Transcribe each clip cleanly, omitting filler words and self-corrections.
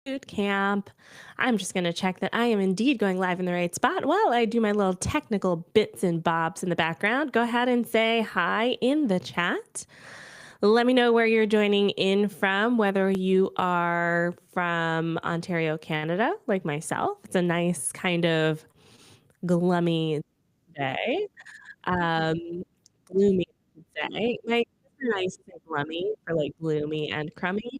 Bootcamp. I'm just going to check that I am indeed going live in the right spot while I do my little technical bits and bobs in the background. Go ahead and say hi in the chat. Let me know where you're joining in from, whether you are from Ontario, Canada, like myself. It's a nice kind of gloomy day. Um, gloomy, I should say. It's nice and gloomy for like gloomy and crummy.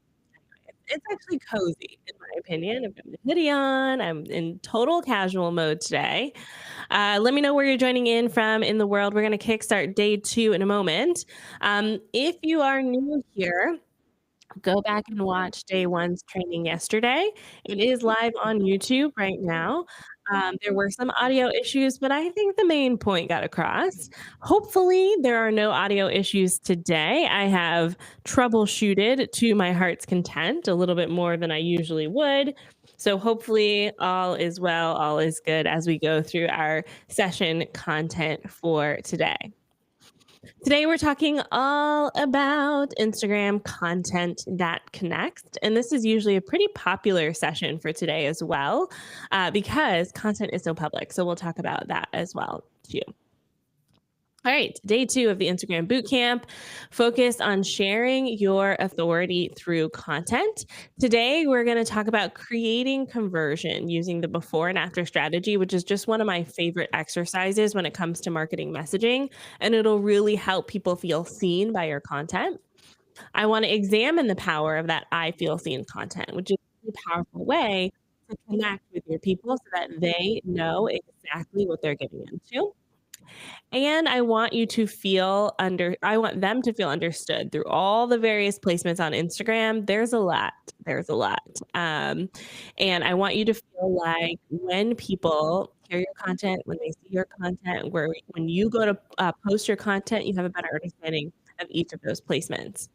It's actually cozy, in my opinion. I've got my hoodie on. I'm in total casual mode today. Let me know where you're joining in from in the world. We're going to kickstart day 2 in a moment. If you are new here, go back and watch day 1's training yesterday. It is live on YouTube right now. There were some audio issues, but I think the main point got across. Hopefully, there are no audio issues today. I have troubleshooted to my heart's content a little bit more than I usually would. So, hopefully, all is well, all is good as we go through our session content for today. Today, we're talking all about Instagram content that connects. And this is usually a pretty popular session for today as well, because content is so public. So we'll talk about that as well, too. All right, day 2 of the Instagram Bootcamp, focus on sharing your authority through content. Today, we're going to talk about creating conversion using the before and after strategy, which is just one of my favorite exercises when it comes to marketing messaging, and it'll really help people feel seen by your content. I want to examine the power of that I feel seen content, which is a powerful way to connect with your people so that they know exactly what they're getting into. And I want I want them to feel understood through all the various placements on Instagram. There's a lot. There's a lot. And I want you to feel like when people hear your content, when they see your content, when you go to post your content, you have a better understanding of each of those placements.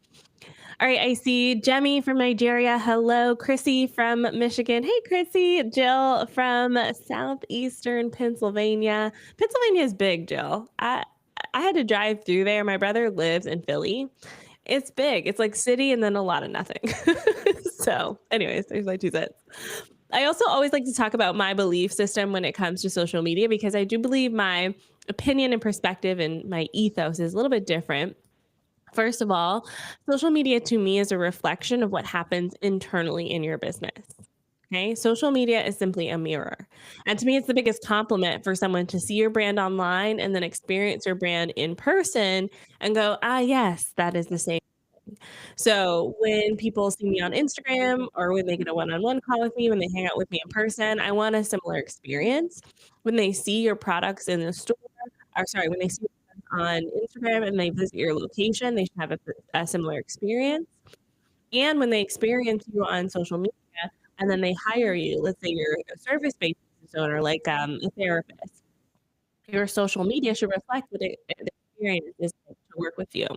All right, I see Jemmy from Nigeria. Hello, Chrissy from Michigan. Hey, Chrissy. Jill from southeastern Pennsylvania. Pennsylvania is big, Jill. I had to drive through there. My brother lives in Philly. It's big. It's like city and then a lot of nothing. So, anyways, there's my 2 cents. I also always like to talk about my belief system when it comes to social media because I do believe my opinion and perspective and my ethos is a little bit different. First of all, social media to me is a reflection of what happens internally in your business. Okay. Social media is simply a mirror. And to me, it's the biggest compliment for someone to see your brand online and then experience your brand in person and go, ah, yes, that is the same. So when people see me on Instagram or when they get a one-on-one call with me, when they hang out with me in person, I want a similar experience. When they see your products in the store, or sorry, when they see on Instagram and they visit your location, they should have a similar experience. And when they experience you on social media and then they hire you, let's say you're a service-based business owner, like a therapist, your social media should reflect what the experience is like to work with you.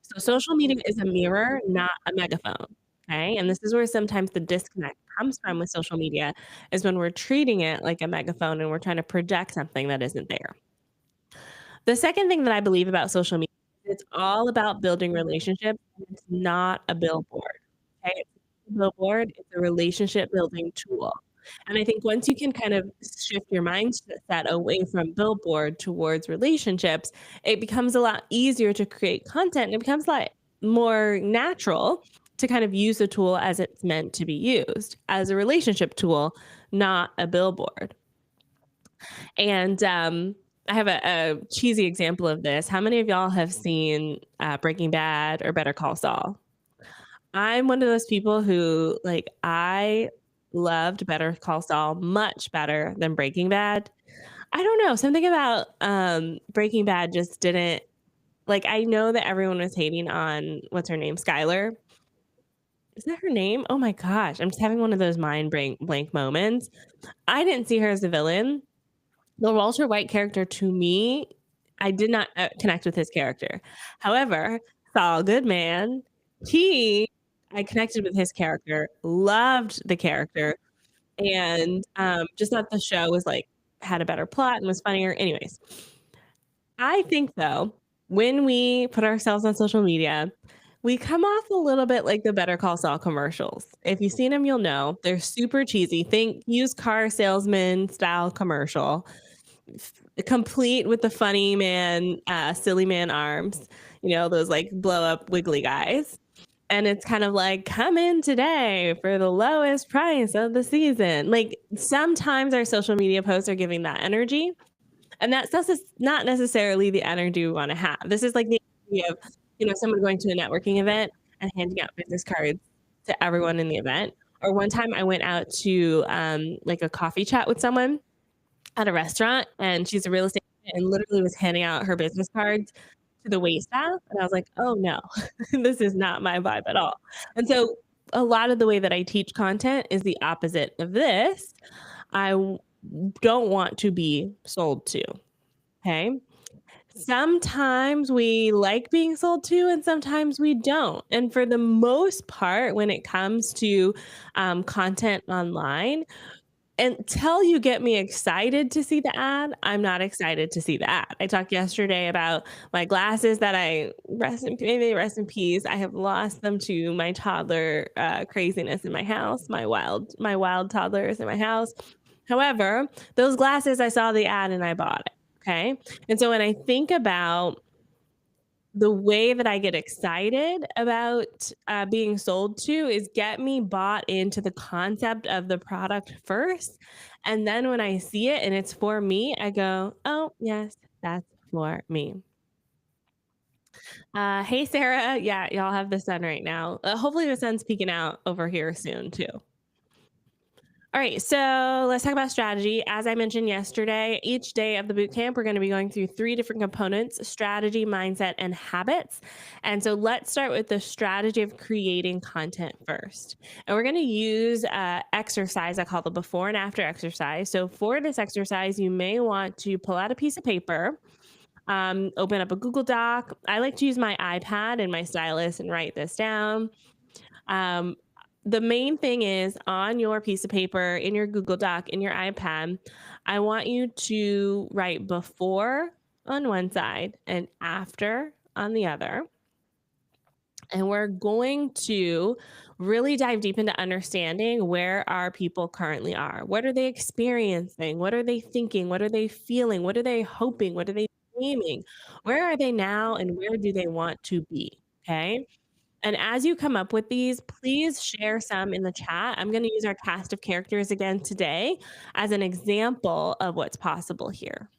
So social media is a mirror, not a megaphone. Okay. And this is where sometimes the disconnect comes from with social media is when we're treating it like a megaphone and we're trying to project something that isn't there. The second thing that I believe about social media is it's all about building relationships, and it's not a billboard, okay? It's not a billboard, it's a relationship building tool, and I think once you can kind of shift your mindset away from billboard towards relationships, it becomes a lot easier to create content, and it becomes a lot more natural to kind of use the tool as it's meant to be used, as a relationship tool, not a billboard. And I have a cheesy example of this. How many of y'all have seen Breaking Bad or Better Call Saul? I'm one of those people who, like, I loved Better Call Saul much better than Breaking Bad. I don't know. Something about Breaking Bad just didn't like. I know that everyone was hating on what's her name, Skylar. Is that her name? Oh my gosh, I'm just having one of those blank moments. I didn't see her as the villain. The Walter White character to me, I did not connect with his character. However, Saul Goodman, he I connected with his character, loved the character, and just thought the show was like had a better plot and was funnier. Anyways, I think though, when we put ourselves on social media, We come off a little bit like the Better Call Saul commercials. If you've seen them, you'll know. They're super cheesy. Think used car salesman style commercial, complete with the funny man, silly man arms, those like blow up wiggly guys. And it's kind of like, come in today for the lowest price of the season. Like sometimes our social media posts are giving that energy. And that's not necessarily the energy we wanna have. This is like the energy of, someone going to a networking event and handing out business cards to everyone in the event. Or one time I went out to, like, a coffee chat with someone at a restaurant, and she's a real estate agent and literally was handing out her business cards to the waitstaff, and I was like, "Oh, no. This is not my vibe at all." And so, a lot of the way that I teach content is the opposite of this. I don't want to be sold to. Okay. Sometimes we like being sold to, and sometimes we don't. And for the most part, when it comes to content online, until you get me excited to see the ad, I'm not excited to see the ad. I talked yesterday about my glasses that may they rest in peace. I have lost them to my toddler craziness in my house. My wild toddler is in my house. However, those glasses, I saw the ad and I bought it. Okay. And so when I think about the way that I get excited about being sold to is get me bought into the concept of the product first. And then when I see it and it's for me, I go, oh, yes, that's for me. Hey, Sarah. Yeah, y'all have the sun right now. Hopefully, the sun's peeking out over here soon, too. All right, so let's talk about strategy. As I mentioned yesterday, each day of the boot camp, we're going to be going through three different components: strategy, mindset, and habits. And so let's start with the strategy of creating content first. And we're going to use exercise, I call the before and after exercise. So for this exercise, you may want to pull out a piece of paper, open up a Google Doc. I like to use my iPad and my stylus and write this down. Um, the main thing is on your piece of paper, in your Google Doc, in your iPad, I want you to write before on one side and after on the other. And we're going to really dive deep into understanding where our people currently are. What are they experiencing? What are they thinking? What are they feeling? What are they hoping? What are they dreaming? Where are they now and where do they want to be? Okay. And as you come up with these, please share some in the chat. I'm going to use our cast of characters again today as an example of what's possible here.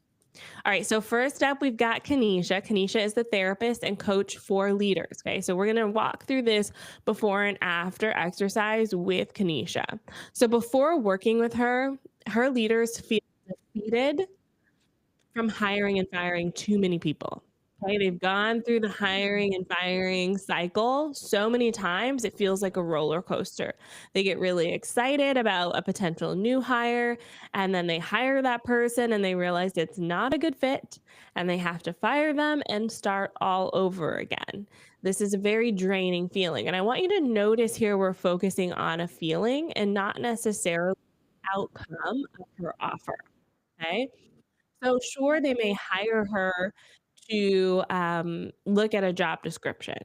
All right, so first up, we've got Kanisha. Kanisha is the therapist and coach for leaders. Okay, so we're going to walk through this before and after exercise with Kanisha. So before working with her, her leaders feel defeated from hiring and firing too many people. Okay, they've gone through the hiring and firing cycle so many times, it feels like a roller coaster. They get really excited about a potential new hire, and then they hire that person and they realize it's not a good fit, and they have to fire them and start all over again. This is a very draining feeling. And I want you to notice here we're focusing on a feeling and not necessarily outcome of her offer. Okay. So sure, they may hire her to look at a job description.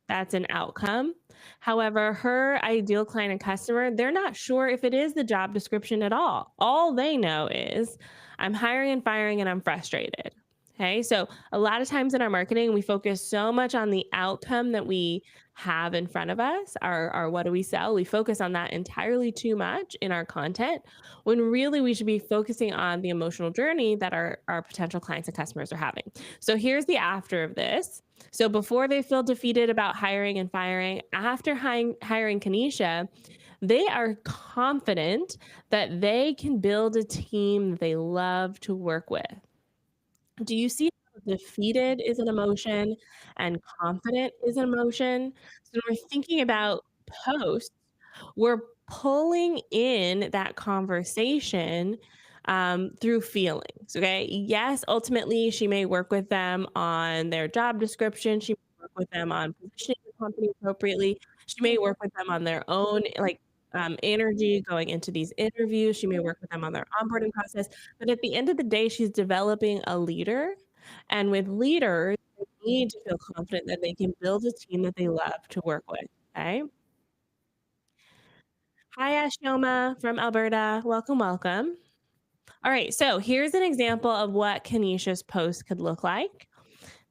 That's an outcome. However, her ideal client and customer, they're not sure if it is the job description at all. All they know is I'm hiring and firing and I'm frustrated. Okay. So a lot of times in our marketing, we focus so much on the outcome that we have in front of us, our what do we sell? We focus on that entirely too much in our content when really we should be focusing on the emotional journey that our potential clients and customers are having. So here's the after of this. So before they feel defeated about hiring and firing, after hiring Kanisha, they are confident that they can build a team they love to work with. Do you see how defeated is an emotion and confident is an emotion? So when we're thinking about posts, we're pulling in that conversation through feelings. Okay. Yes, ultimately, she may work with them on their job description. She may work with them on positioning the company appropriately. She may work with them on their own, like, energy going into these interviews. She may work with them on their onboarding process. But at the end of the day, she's developing a leader. And with leaders, need to feel confident that they can build a team that they love to work with, okay? Hi, Ashoma from Alberta. Welcome, welcome. All right, so here's an example of what Kanisha's post could look like.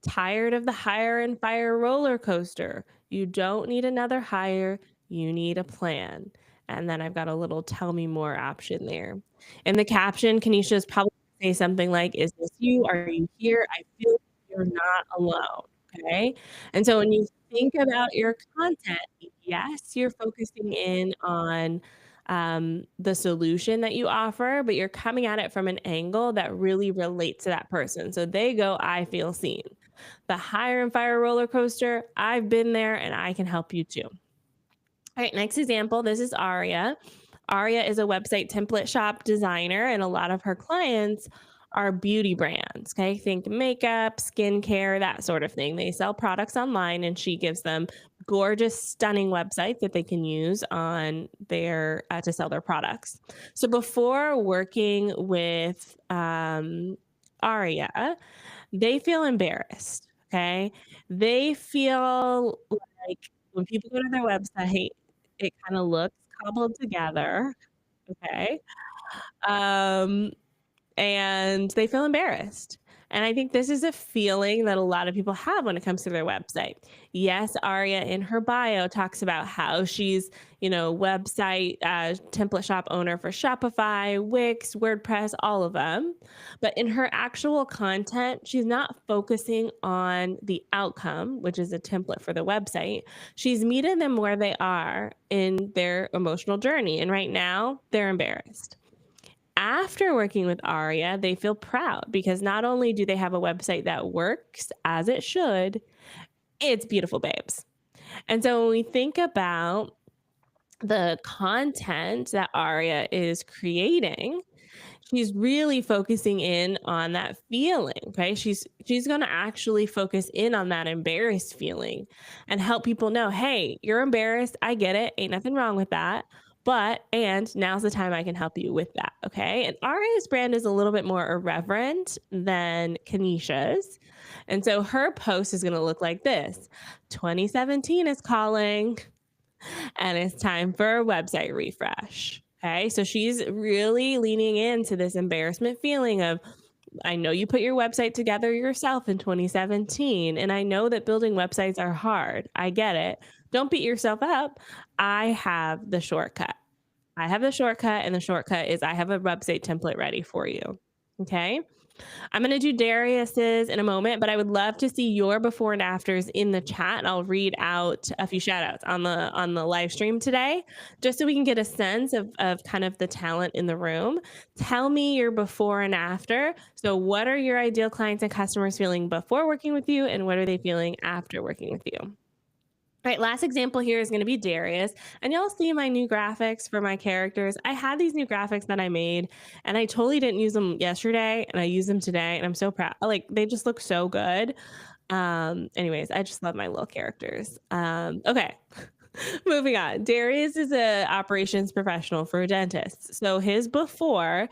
Tired of the hire and fire roller coaster. You don't need another hire, you need a plan. And then I've got a little tell me more option there. In the caption, Kanisha's probably say something like, is this you? Are you here? I feel you're not alone. Okay. And so when you think about your content, yes, you're focusing in on the solution that you offer, but you're coming at it from an angle that really relates to that person. So they go, I feel seen. The hire and fire roller coaster, I've been there and I can help you too. All right, next example. This is Aria. Aria is a website template shop designer, and a lot of her clients are beauty brands. Okay, think makeup, skincare, that sort of thing. They sell products online, and she gives them gorgeous, stunning websites that they can use on their to sell their products. So before working with Aria, they feel embarrassed, okay? They feel like when people go to their website, it kinda looks cobbled together, okay? Um, and they feel embarrassed. And I think this is a feeling that a lot of people have when it comes to their website. Yes, Aria in her bio talks about how she's, website template shop owner for Shopify, Wix, WordPress, all of them. But in her actual content, she's not focusing on the outcome, which is a template for the website. She's meeting them where they are in their emotional journey. And right now, they're embarrassed. After working with Aria, they feel proud because not only do they have a website that works as it should, it's beautiful babes. And so when we think about the content that Aria is creating, she's really focusing in on that feeling, okay? She's going to actually focus in on that embarrassed feeling and help people know, "Hey, you're embarrassed. I get it. Ain't nothing wrong with that." And now's the time I can help you with that, okay? And Aria's brand is a little bit more irreverent than Kanisha's. And so her post is going to look like this. 2017 is calling and it's time for a website refresh. Okay. So she's really leaning into this embarrassment feeling of, I know you put your website together yourself in 2017, and I know that building websites are hard. I get it. Don't beat yourself up. I have the shortcut. I have the shortcut, and the shortcut is I have a website template ready for you. Okay. I'm going to do Darius's in a moment, but I would love to see your before and afters in the chat. And I'll read out a few shout outs on the live stream today, just so we can get a sense of kind of the talent in the room. Tell me your before and after. So what are your ideal clients and customers feeling before working with you, and what are they feeling after working with you? All right, last example here is going to be Darius. And y'all see my new graphics for my characters. I had these new graphics that I made, and I totally didn't use them yesterday, and I use them today, and I'm so proud. Like, they just look so good. Anyways, I just love my little characters. Okay. Moving on. Darius is a operations professional for a dentist. So his before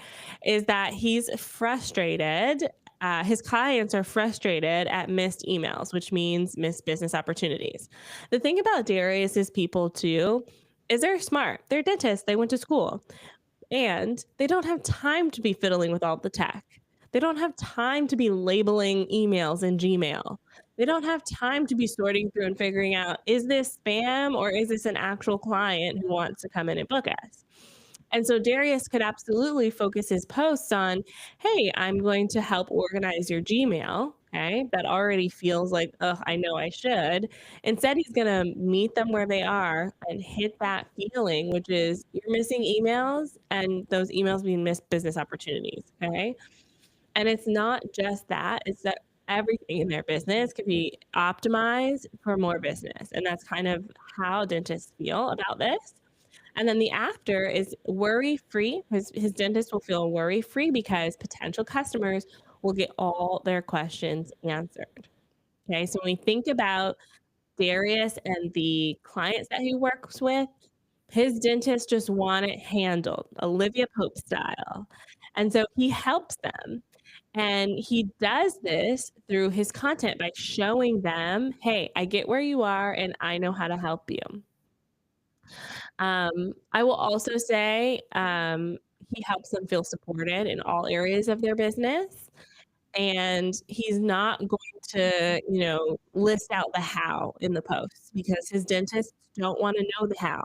is that he's frustrated. His clients are frustrated at missed emails, which means missed business opportunities. The thing about Darius's people too is they're smart. They're dentists. They went to school. And they don't have time to be fiddling with all the tech. They don't have time to be labeling emails in Gmail. They don't have time to be sorting through and figuring out, is this spam or is this an actual client who wants to come in and book us? And so Darius could absolutely focus his posts on, hey, I'm going to help organize your Gmail. Okay. That already feels like, oh, I know I should. Instead, he's going to meet them where they are and hit that feeling, which is you're missing emails and those emails being missed business opportunities. Okay. And it's not just that, it's that everything in their business can be optimized for more business. And that's kind of how dentists feel about this. And then the after is worry free. His dentist will feel worry free because potential customers will get all their questions answered. Okay, so when we think about Darius and the clients that he works with, his dentist just want it handled, Olivia Pope style. And so he helps them. And he does this through his content by showing them, "Hey, I get where you are and I know how to help you." I will also say, he helps them feel supported in all areas of their business. And he's not going to, list out the how in the post because his dentists don't want to know the how.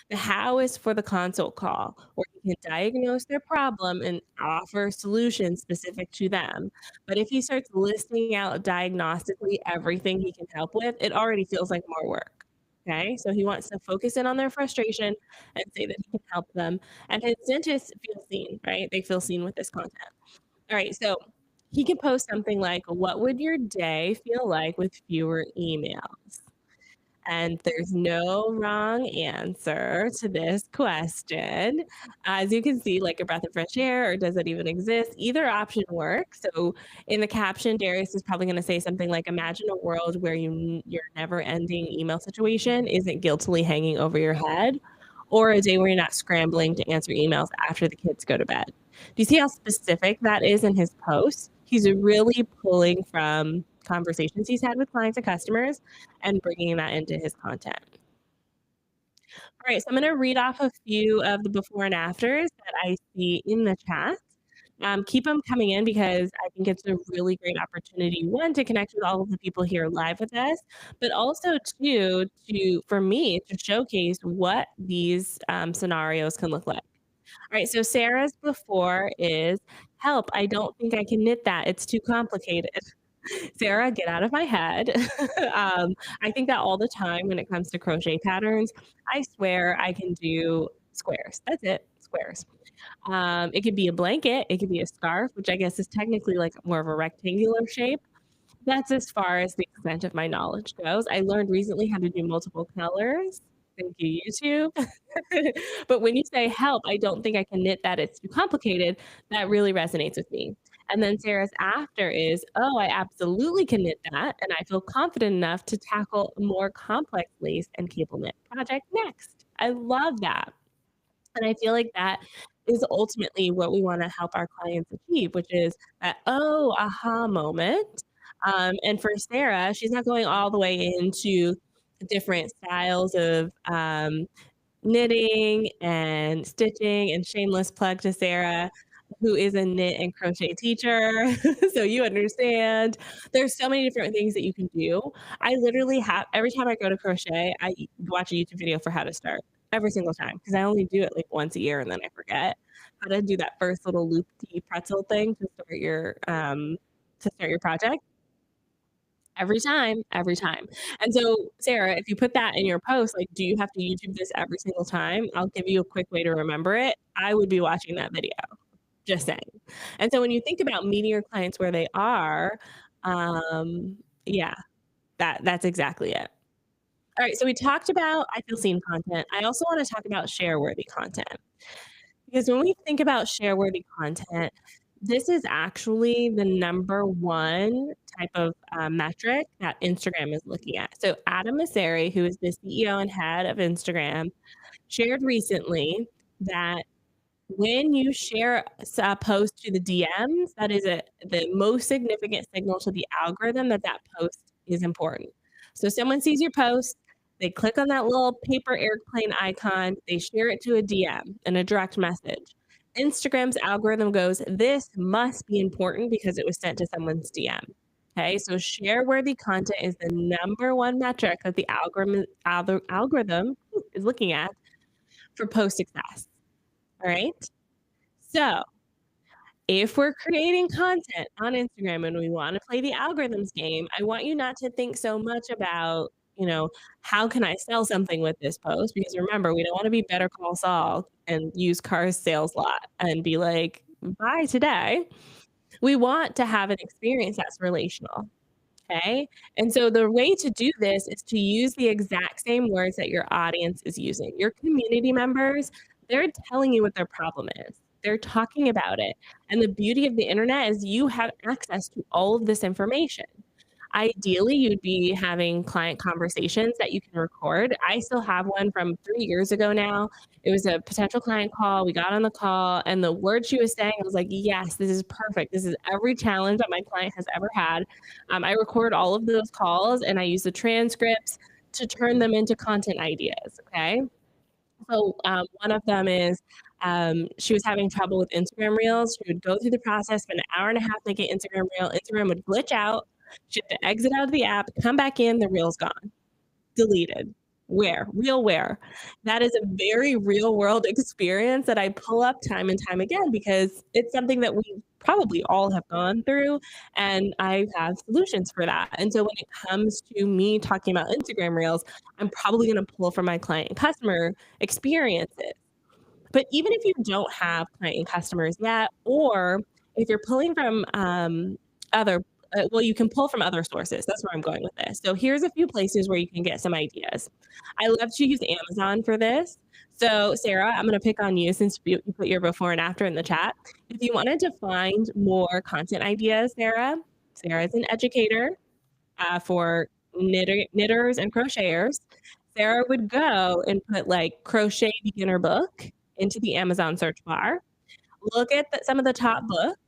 The how is for the consult call where he can diagnose their problem and offer solutions specific to them. But if he starts listing out diagnostically everything he can help with, it already feels like more work. Okay, so he wants to focus in on their frustration and say that he can help them. And his dentists feel seen, right? They feel seen with this content. All right, so he could post something like, "What would your day feel like with fewer emails?" And there's no wrong answer to this question. As you can see, like a breath of fresh air, or does it even exist? Either option works. So in the caption, Darius is probably going to say something like, "Imagine a world where your never-ending email situation isn't guiltily hanging over your head, or a day where you're not scrambling to answer emails after the kids go to bed." Do you see how specific that is in his post? He's really pulling from conversations he's had with clients and customers and bringing that into his content. All right, so I'm going to read off a few of the before and afters that I see in the chat. Keep them coming in because I think it's a really great opportunity, one, to connect with all of the people here live with us, but also two, for me to showcase what these scenarios can look like. All right, so Sarah's before is, "Help, I don't think I can knit that. It's too complicated." Sarah, get out of my head. I think that all the time when it comes to crochet patterns. I swear I can do squares. That's it, squares. It could be a blanket, it could be a scarf, which I guess is technically like more of a rectangular shape. That's as far as the extent of my knowledge goes. I learned recently how to do multiple colors. Thank you, YouTube. But when you say, "Help, I don't think I can knit that. It's too complicated," that really resonates with me. And then Sarah's after is, "Oh, I absolutely can knit that, and I feel confident enough to tackle a more complex lace and cable knit project next." I love that. And I feel like that is ultimately what we wanna help our clients achieve, which is that, "Oh, aha" moment. And for Sarah, she's not going all the way into different styles of, knitting and stitching, and shameless plug to Sarah, who is a knit and crochet teacher. So you understand. There's so many different things that you can do. I literally have every time I go to crochet, I watch a YouTube video for how to start every single time because I only do it like once a year and then I forget how to do that first little loopy pretzel thing to start your project. Every time, every time. And so, Sarah, if you put that in your post, like, "Do you have to YouTube this every single time?" I'll give you a quick way to remember it. I would be watching that video, just saying. And so when you think about meeting your clients where they are, yeah, that's exactly it. All right, so we talked about I feel seen content. I also wanna talk about share worthy content. Because when we think about share worthy content, this is actually the number one type of metric that Instagram is looking at. So Adam Mosseri, who is the CEO and head of Instagram, shared recently that when you share a post to the DMs, that is the most significant signal to the algorithm that that post is important. So someone sees your post, they click on that little paper airplane icon, they share it to a DM and a direct message. Instagram's algorithm goes, "This must be important because it was sent to someone's DM." Okay, so share worthy content is the number one metric that the algorithm is looking at for post success. All right. So if we're creating content on Instagram and we want to play the algorithms game, I want you not to think so much about, how can I sell something with this post? Because remember, we don't want to be Better Call Saul and use cars sales lot and be like, "Buy today." We want to have an experience that's relational. Okay. And so the way to do this is to use the exact same words that your audience is using. Your community members, they're telling you what their problem is. They're talking about it. And the beauty of the internet is you have access to all of this information. Ideally, you'd be having client conversations that you can record. I still have one from 3 years ago now. It was a potential client call. We got on the call, and the words she was saying, I was like, "Yes, this is perfect. This is every challenge that my client has ever had." I record all of those calls, and I use the transcripts to turn them into content ideas, okay? So, one of them is, she was having trouble with Instagram Reels. She would go through the process, spend an hour and a half making Instagram Reel. Instagram would glitch out. She had to exit out of the app, come back in, the reel's gone, deleted. Where? Real where? That is a very real world experience that I pull up time and time again because it's something that we probably all have gone through, and I have solutions for that. And so when it comes to me talking about Instagram Reels, I'm probably gonna pull from my client and customer experiences. But even if you don't have client and customers yet, or if you're pulling from other, well, you can pull from other sources. That's where I'm going with this. So here's a few places where you can get some ideas. I love to use Amazon for this. So Sarah, I'm going to pick on you since you put your before and after in the chat. If you wanted to find more content ideas, Sarah is an educator for knitters and crocheters. Sarah would go and put like crochet beginner book into the Amazon search bar, look at some of the top books,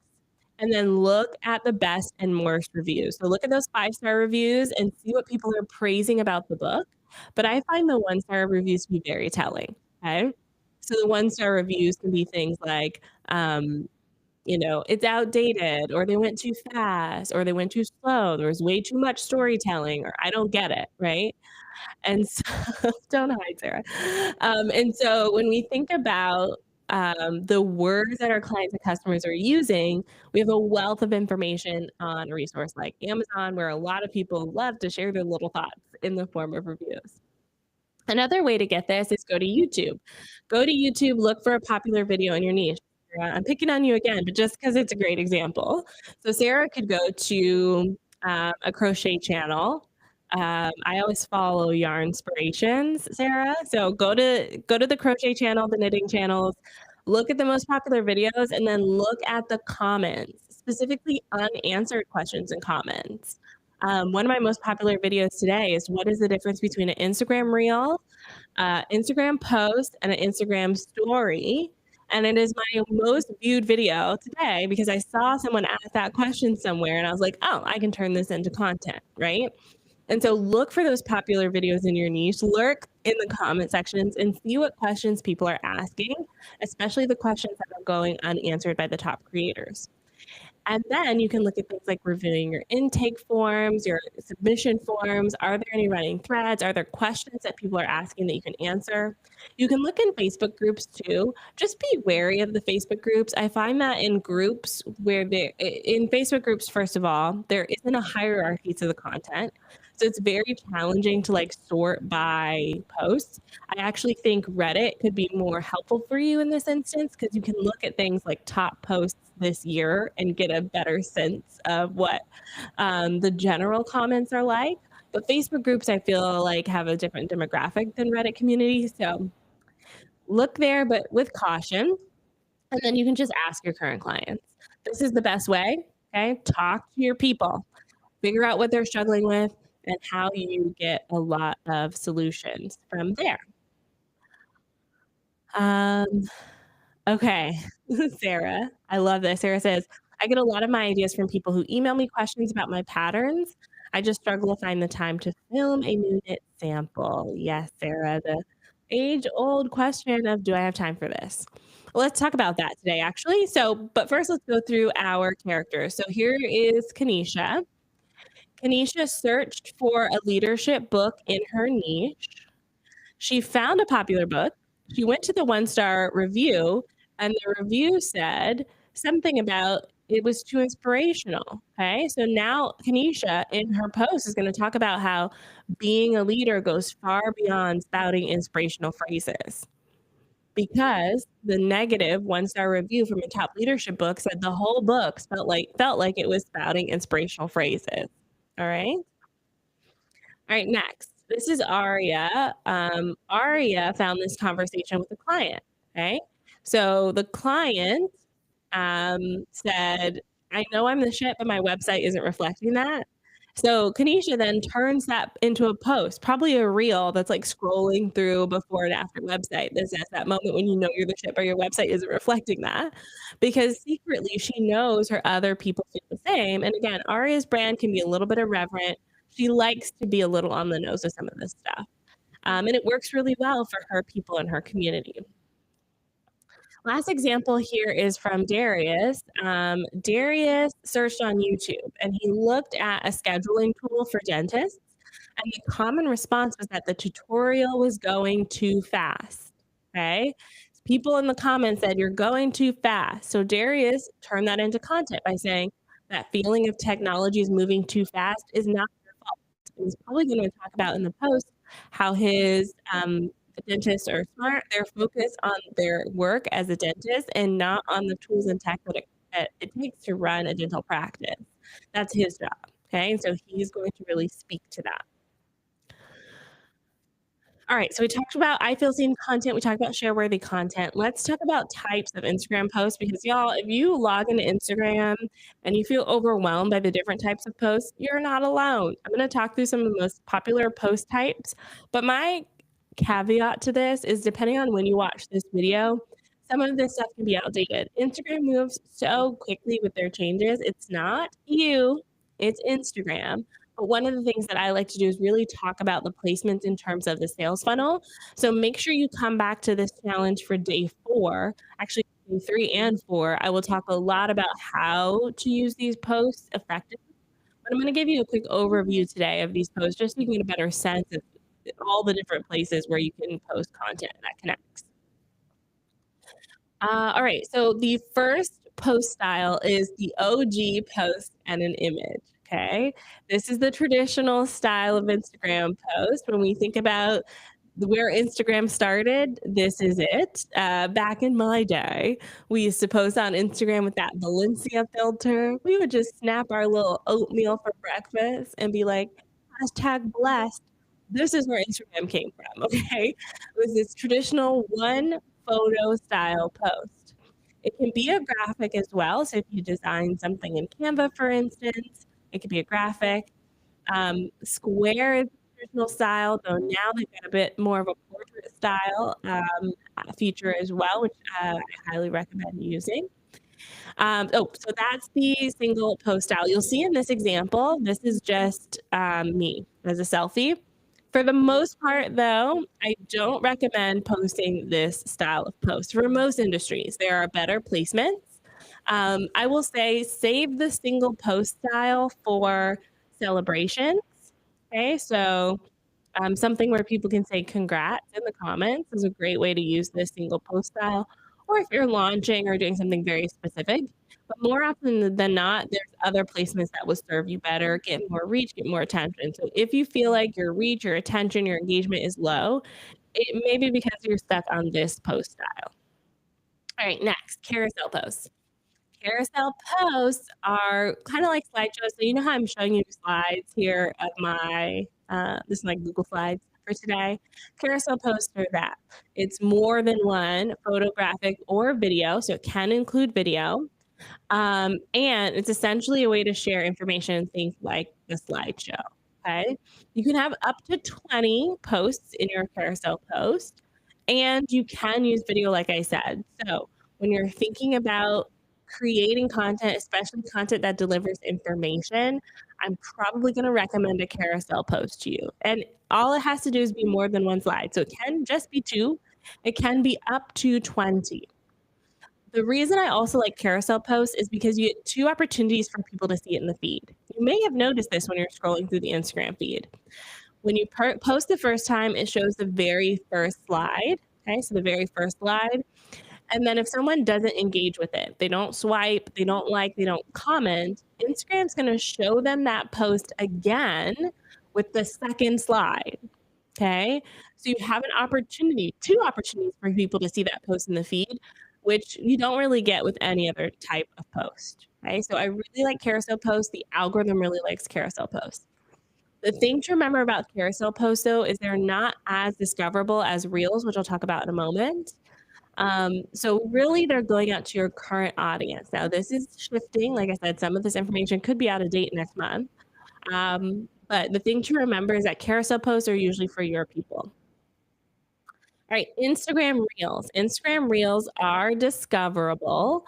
and then look at the best and worst reviews. So look at those 5-star reviews and see what people are praising about the book. But I find the 1-star reviews to be very telling. Okay. So the 1-star reviews can be things like, it's outdated, or they went too fast, or they went too slow. There was way too much storytelling, or I don't get it. Right. And so don't hide, Sarah. And so when we think about the words that our clients and customers are using, we have a wealth of information on a resource like Amazon, where a lot of people love to share their little thoughts in the form of reviews. Another way to get this is go to YouTube. Go to YouTube, look for a popular video in your niche. Sarah, I'm picking on you again, but just because it's a great example. So Sarah could go to a crochet channel. I always follow Yarn Inspirations, Sarah. So go to the crochet channel, the knitting channels, look at the most popular videos, and then look at the comments, specifically unanswered questions and comments. One of my most popular videos today is what is the difference between an Instagram reel, Instagram post, and an Instagram story? And it is my most viewed video today because I saw someone ask that question somewhere and I was like, oh, I can turn this into content, right? And so look for those popular videos in your niche, lurk in the comment sections and see what questions people are asking, especially the questions that are going unanswered by the top creators. And then you can look at things like reviewing your intake forms, your submission forms. Are there any running threads? Are there questions that people are asking that you can answer? You can look in Facebook groups too. Just be wary of the Facebook groups. I find that in groups in Facebook groups, first of all, there isn't a hierarchy to the content. So it's very challenging to like sort by posts. I actually think Reddit could be more helpful for you in this instance because you can look at things like top posts this year and get a better sense of what the general comments are like. But Facebook groups, I feel like, have a different demographic than Reddit community. So look there, but with caution. And then you can just ask your current clients. This is the best way. Okay. Talk to your people, figure out what they're struggling with, and how you get a lot of solutions from there. Um, Okay. Sarah, I love this. Sarah says, I get a lot of my ideas from people who email me questions about my patterns. I just struggle to find the time to film a new knit sample. Yes, Sarah, the age old question of do I have time for this? Well, let's talk about that today, actually. But first, let's go through our characters. So here is Kanisha. Kanisha searched for a leadership book in her niche. She found a popular book. She went to the 1-star review, and the review said something about it was too inspirational. Okay. So now Kanisha in her post is going to talk about how being a leader goes far beyond spouting inspirational phrases. Because the negative 1-star review from a top leadership book said the whole book felt like it was spouting inspirational phrases. All right. All right, next. This is Aria. Aria found this conversation with a client. Okay. So the client said, I know I'm the shit, but my website isn't reflecting that. So Kanisha then turns that into a post, probably a reel that's like scrolling through before and after website. This is that moment when you know you're the shit, but your website isn't reflecting that because secretly she knows her other people feel the same. And again, Aria's brand can be a little bit irreverent. She likes to be a little on the nose with some of this stuff. And it works really well for her people in her community. Last example here is from Darius. Darius searched on YouTube and he looked at a scheduling tool for dentists. And the common response was that the tutorial was going too fast. Okay. People in the comments said, "You're going too fast." So Darius turned that into content by saying that feeling of technology is moving too fast is not your fault. He's probably going to talk about in the post how his dentists are smart. They're focused on their work as a dentist and not on the tools and tech that it takes to run a dental practice. That's his job. Okay. And so he's going to really speak to that. All right, so we talked about I feel seen content. We talked about share worthy content. Let's talk about types of Instagram posts because y'all, if you log into Instagram and you feel overwhelmed by the different types of posts, you're not alone. I'm going to talk through some of the most popular post types, but my caveat to this is depending on when you watch this video, some of this stuff can be outdated. Instagram moves so quickly with their changes. It's not you, it's Instagram. But one of the things that I like to do is really talk about the placements in terms of the sales funnel. So make sure you come back to this challenge for day 4, actually day 3 and 4. I will talk a lot about how to use these posts effectively. But I'm going to give you a quick overview today of these posts just so you can get a better sense of all the different places where you can post content that connects. All right, so the first post style is the OG post and an image. Okay, this is the traditional style of Instagram post. When we think about where Instagram started, this is it. Back in my day, we used to post on Instagram with that Valencia filter. We would just snap our little oatmeal for breakfast and be like, hashtag blessed. This is where Instagram came from, okay? It was this traditional one photo style post. It can be a graphic as well. So if you design something in Canva, for instance, it could be a graphic. Square is traditional style, though now they've got a bit more of a portrait style feature as well, which I highly recommend using. So that's the single post style. You'll see in this example, this is just me as a selfie. For the most part, though, I don't recommend posting this style of post for most industries. There are better placements. I will say save the single post style for celebrations. Okay, so something where people can say congrats in the comments is a great way to use this single post style. Or if you're launching or doing something very specific. But more often than not, there's other placements that will serve you better, get more reach, get more attention. So if you feel like your reach, your attention, your engagement is low, it may be because you're stuck on this post style. All right, next, carousel posts. Carousel posts are kind of like slideshows. So you know how I'm showing you slides here of my, this is my Google Slides for today. Carousel posts are that. It's more than one photographic or video, so it can include video. And it's essentially a way to share information, things like the slideshow. Okay. You can have up to 20 posts in your carousel post, and you can use video, like I said. So when you're thinking about creating content, especially content that delivers information, I'm probably going to recommend a carousel post to you. And all it has to do is be more than one slide. So it can just be 2, it can be up to 20. The reason I also like carousel posts is because you get 2 opportunities for people to see it in the feed. You may have noticed this when you're scrolling through the Instagram feed. When you post the first time, it shows the very first slide. Okay, so the very first slide. And then if someone doesn't engage with it, they don't swipe, they don't like, they don't comment, Instagram's going to show them that post again with the second slide. Okay. So you have an opportunity, 2 opportunities for people to see that post in the feed, which you don't really get with any other type of post. Okay. So I really like carousel posts. The algorithm really likes carousel posts. The thing to remember about carousel posts, though, is they're not as discoverable as reels, which I'll talk about in a moment. So really they're going out to your current audience. Now this is shifting. Like I said, some of this information could be out of date next month. But the thing to remember is that carousel posts are usually for your people. All right, Instagram Reels. Instagram Reels are discoverable.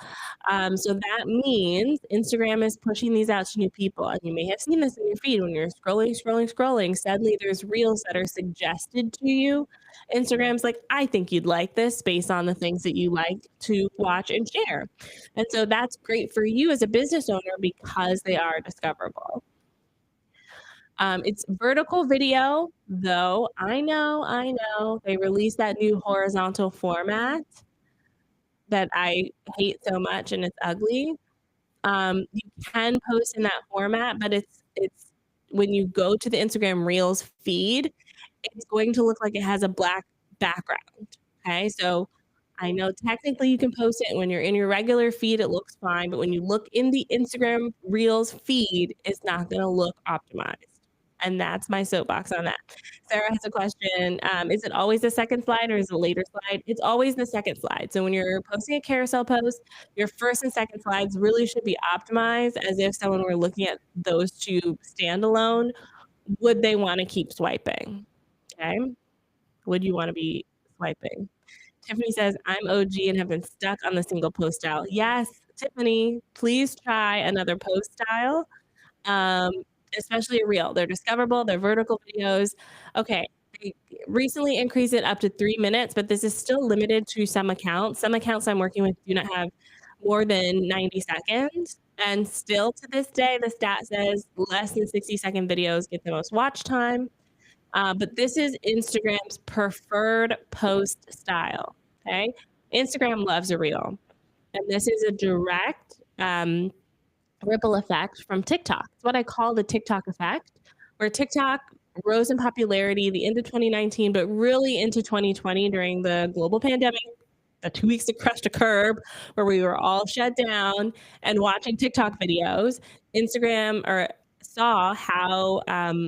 So that means Instagram is pushing these out to new people. And you may have seen this in your feed when you're scrolling. Suddenly there's Reels that are suggested to you. Instagram's like, I think you'd like this based on the things that you like to watch and share. And so that's great for you as a business owner because they are discoverable. It's vertical video, though. I know. They released that new horizontal format that I hate so much, and it's ugly. You can post in that format, but it's when you go to the Instagram Reels feed, it's going to look like it has a black background. Okay, so I know technically you can post it when you're in your regular feed, it looks fine, but when you look in the Instagram Reels feed, it's not going to look optimized. And that's my soapbox on that. Sarah has a question. Is it always the second slide or is it a later slide? It's always the second slide. So when you're posting a carousel post, your first and second slides really should be optimized as if someone were looking at those two standalone. Would they want to keep swiping? Okay. Would you want to be swiping? Tiffany says, I'm OG and have been stuck on the single post style. Yes, Tiffany, please try another post style, um, especially a reel. They're discoverable, they're vertical videos. Okay, they recently increased it up to 3 minutes, but this is still limited to some accounts. Some accounts I'm working with do not have more than 90 seconds. And still to this day, the stat says less than 60-second videos get the most watch time. But this is Instagram's preferred post style. Okay. Instagram loves a reel. And this is a direct ripple effect from TikTok. It's what I call the TikTok effect, where TikTok rose in popularity the end of 2019, but really into 2020 during the global pandemic. The 2 weeks to crush the curb, where we were all shut down and watching TikTok videos. Instagram or saw how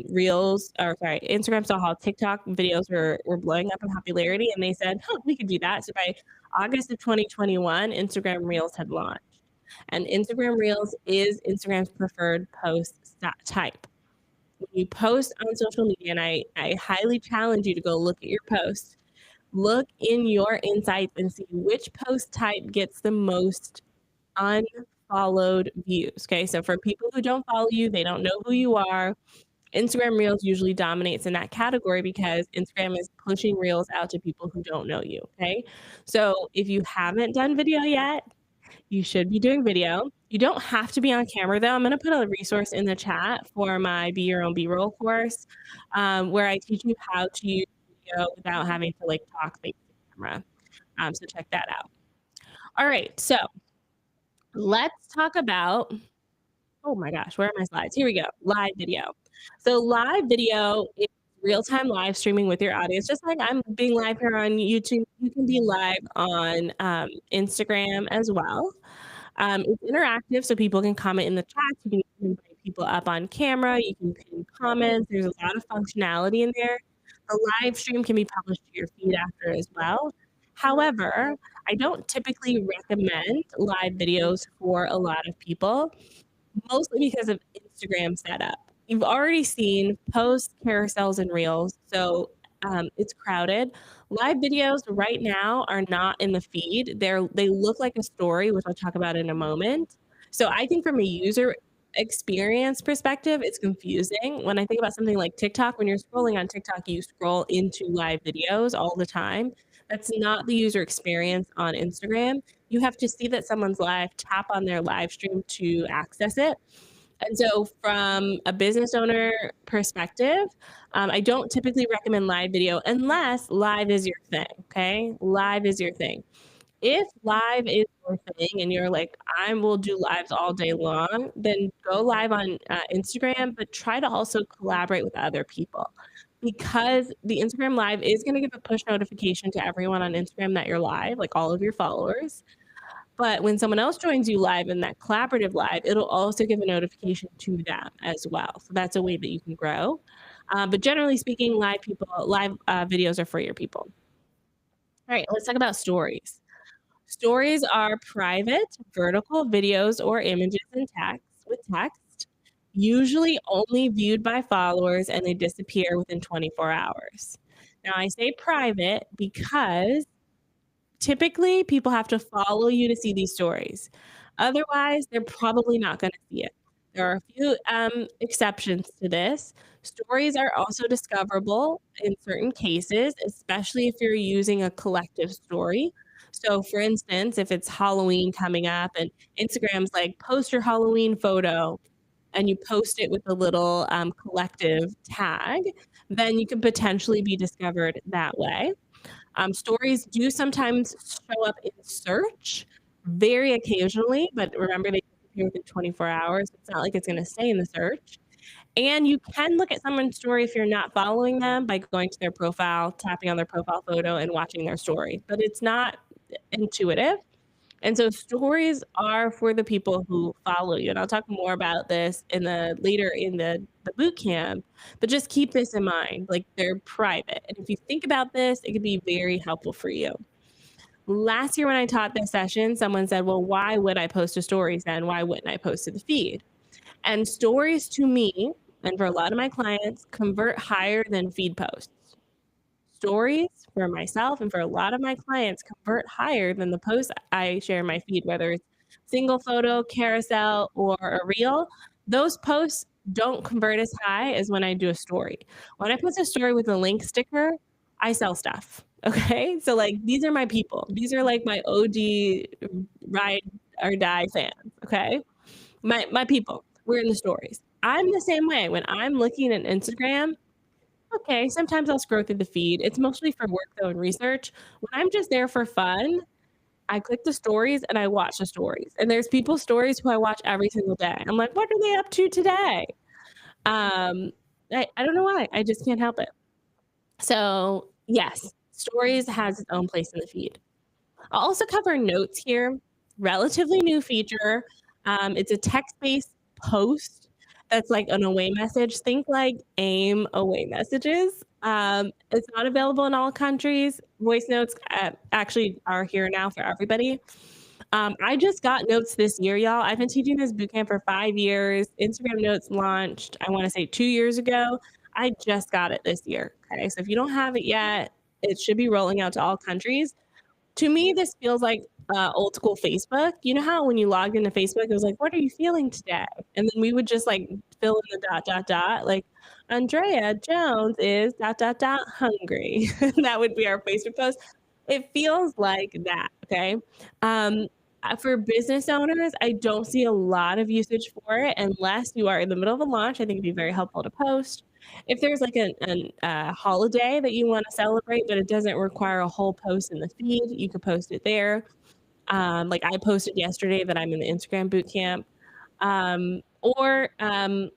reels or sorry Instagram saw how TikTok videos were blowing up in popularity, and they said, huh, we could do that. So by August of 2021, Instagram Reels had launched, and Instagram Reels is Instagram's preferred post type. When you post on social media, and I highly challenge you to go look at your posts, look in your insights and see which post type gets the most unfollowed views. Okay, so for people who don't follow you, they don't know who you are. Instagram Reels usually dominates in that category because Instagram is pushing Reels out to people who don't know you. Okay, so if you haven't done video yet, you should be doing video. You don't have to be on camera though. I'm going to put a resource in the chat for my Be Your Own B-roll course, where I teach you how to use video without having to like talk face to camera. So check that out. All right, so let's talk about, oh my gosh, where are my slides? Here we go, live video. So live video is real-time live streaming with your audience. Just like I'm being live here on YouTube, you can be live on Instagram as well. It's interactive, so people can comment in the chat. You can invite people up on camera. You can pin comments. There's a lot of functionality in there. The live stream can be published to your feed after as well. However, I don't typically recommend live videos for a lot of people, mostly because of Instagram setup. You've already seen posts, carousels, and reels, so it's crowded. Live videos right now are not in the feed. They look like a story, which I'll talk about in a moment. So I think from a user experience perspective, it's confusing. When I think about something like TikTok, when you're scrolling on TikTok, you scroll into live videos all the time. That's not the user experience on Instagram. You have to see that someone's live, tap on their live stream to access it. And so from a business owner perspective, I don't typically recommend live video unless live is your thing, okay? Live is your thing. If live is your thing and you're like, I will do lives all day long, then go live on Instagram, but try to also collaborate with other people. Because the Instagram live is going to give a push notification to everyone on Instagram that you're live, like all of your followers. But when someone else joins you live in that collaborative live, it'll also give a notification to them as well. So that's a way that you can grow. But generally speaking, live videos are for your people. All right, let's talk about stories. Stories are private, vertical videos or images and text with text. usually only viewed by followers, and they disappear within 24 hours. Now, I say private because typically people have to follow you to see these stories. Otherwise, they're probably not going to see it. There are a few exceptions to this. Stories are also discoverable in certain cases, especially if you're using a collective story. So, for instance, if it's Halloween coming up and Instagram's like, post your Halloween photo, and you post it with a little collective tag, then you can potentially be discovered that way. Stories do sometimes show up in search very occasionally, but remember they disappear within 24 hours. It's not like it's going to stay in the search. And you can look at someone's story if you're not following them by going to their profile, tapping on their profile photo, and watching their story. But it's not intuitive. And so stories are for the people who follow you. And I'll talk more about this in the later in the boot camp, but just keep this in mind. Like they're private. And if you think about this, it could be very helpful for you. Last year when I taught this session, someone said, well, why would I post to stories then? Why wouldn't I post to the feed? And stories to me, and for a lot of my clients, convert higher than feed posts. Stories for myself and for a lot of my clients convert higher than the posts I share in my feed, whether it's single photo, carousel, or a reel. Those posts don't convert as high as when I do a story. When I post a story with a link sticker, I sell stuff. Okay. So, like, these are my people. These are like my OG ride or die fans. Okay. My people. We're in the stories. I'm the same way. When I'm looking at Instagram, okay, sometimes I'll scroll through the feed. It's mostly for work though and research. When I'm just there for fun, I click the stories and I watch the stories. And there's people's stories who I watch every single day. I'm like, what are they up to today? Um, I don't know why. I just can't help it. So yes, stories has its own place in the feed. I'll also cover notes here, relatively new feature. It's a text-based post that's like an away message. Think like AIM away messages. It's not available in all countries. Voice notes actually are here now for everybody. I just got notes this year, y'all. I've been teaching this bootcamp for 5 years. Instagram notes launched, I want to say 2 years ago. I just got it this year. Okay. So if you don't have it yet, it should be rolling out to all countries. To me, this feels like old school Facebook. You know how when you logged into Facebook, it was like, what are you feeling today? And then we would just like fill in the dot, dot, dot. Like, Andrea Jones is dot, dot, dot hungry. That would be our Facebook post. It feels like that. Okay. Um, for business owners, I don't see a lot of usage for it unless you are in the middle of a launch. I think it'd be very helpful to post. If there's like a holiday that you want to celebrate, but it doesn't require a whole post in the feed, you could post it there. Like I posted yesterday that I'm in the Instagram boot camp. Or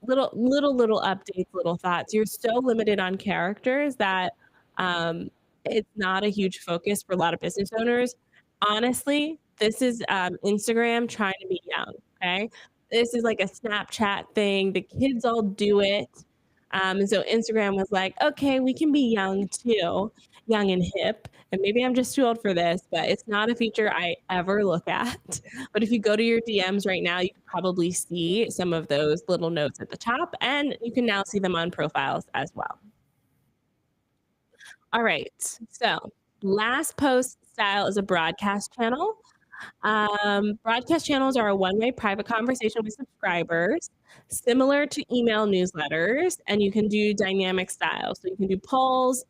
little updates, little thoughts. You're so limited on characters that it's not a huge focus for a lot of business owners. Honestly, this is Instagram trying to be young. Okay, this is like a Snapchat thing. The kids all do it. And so Instagram was like, okay, we can be young too, young and hip. And maybe I'm just too old for this, but it's not a feature I ever look at. But if you go to your DMs right now, you can probably see some of those little notes at the top, and you can now see them on profiles as well. All right. So, last post style is a broadcast channel. Broadcast channels are a one-way private conversation with subscribers, similar to email newsletters, and you can do dynamic styles. So you can do polls,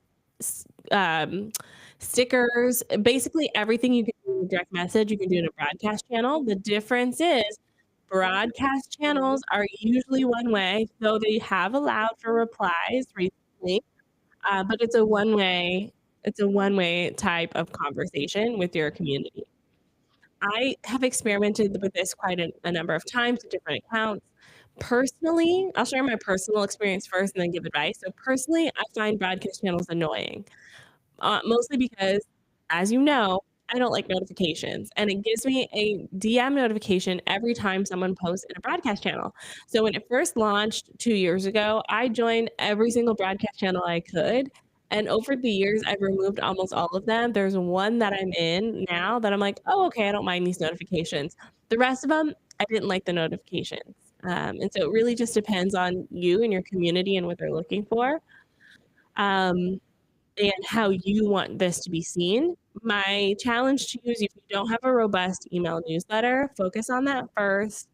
um, stickers, basically everything you can do in a direct message, you can do in a broadcast channel. The difference is broadcast channels are usually one way, though they have allowed for replies recently, but it's a one-way type of conversation with your community. I have experimented with this quite a number of times with different accounts. Personally, I'll share my personal experience first and then give advice. So personally, I find broadcast channels annoying, mostly because, as you know, I don't like notifications, and it gives me a DM notification every time someone posts in a broadcast channel. So when it first launched 2 years ago, I joined every single broadcast channel I could. And over the years, I've removed almost all of them. There's one that I'm in now that I'm like, oh, okay, I don't mind these notifications. The rest of them, I didn't like the notifications. And so it really just depends on you and your community and what they're looking for, um, and how you want this to be seen. My challenge to you is if you don't have a robust email newsletter, focus on that first.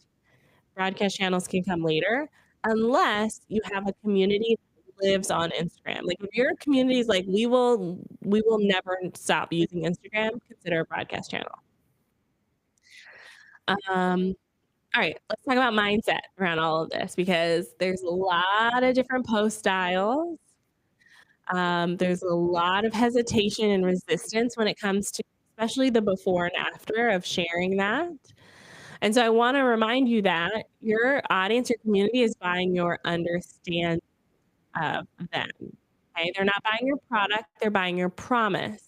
Broadcast channels can come later, unless you have a community that lives on Instagram. Like if your community is like, we will never stop using Instagram, consider a broadcast channel. Um, all right, let's talk about mindset around all of this because there's a lot of different post styles. There's a lot of hesitation and resistance when it comes to especially the before and after of sharing that. And so I want to remind you that your audience, your community is buying your understanding of them. Okay. They're not buying your product, they're buying your promise.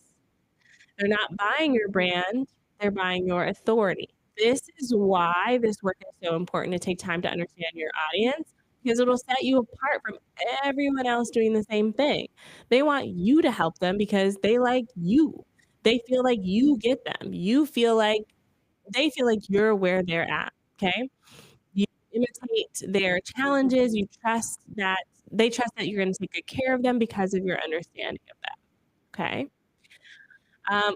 They're not buying your brand, they're buying your authority. This is why this work is so important to take time to understand your audience because it'll set you apart from everyone else doing the same thing. They want you to help them because they like you. They feel like you get them. You feel like they feel like you're where they're at. Okay. You imitate their challenges. You trust that they trust that you're going to take good care of them because of your understanding of them. Okay.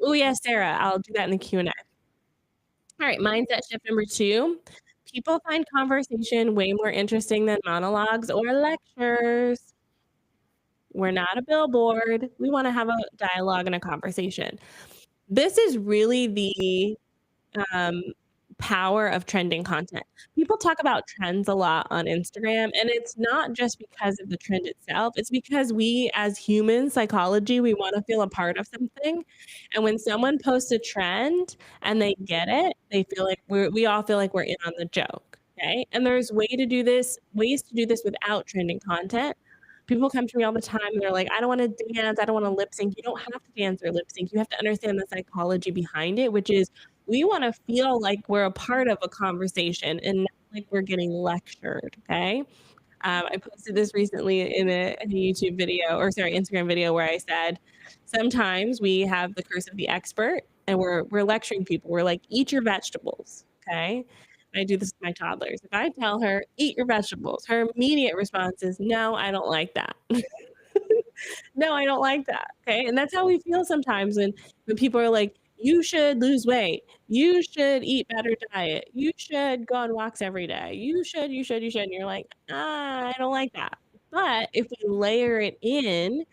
Oh yeah, Sarah, I'll do that in the Q&A. All right, mindset shift number 2. People find conversation way more interesting than monologues or lectures. We're not a billboard. We want to have a dialogue and a conversation. This is really the um, power of trending content. People talk about trends a lot on Instagram, and it's not just because of the trend itself. It's because we, as human psychology, we want to feel a part of something. And when someone posts a trend and they get it, they feel like we all feel like we're in on the joke. Okay. And there's ways to do this without trending content. People come to me all the time and they're like, I don't want to dance. I don't want to lip sync. You don't have to dance or lip sync. You have to understand the psychology behind it, which is we want to feel like we're a part of a conversation and not like we're getting lectured. Okay. I posted this recently in a YouTube video, or sorry, Instagram video, where I said sometimes we have the curse of the expert, and we're lecturing people. We're like, eat your vegetables. Okay. I do this with my toddlers. If I tell her eat your vegetables, her immediate response is no, I don't like that. No, I don't like that. Okay. And that's how we feel sometimes when people are like, you should lose weight. You should eat better diet. You should go on walks every day. You should. And you're like, I don't like that. But if we layer it in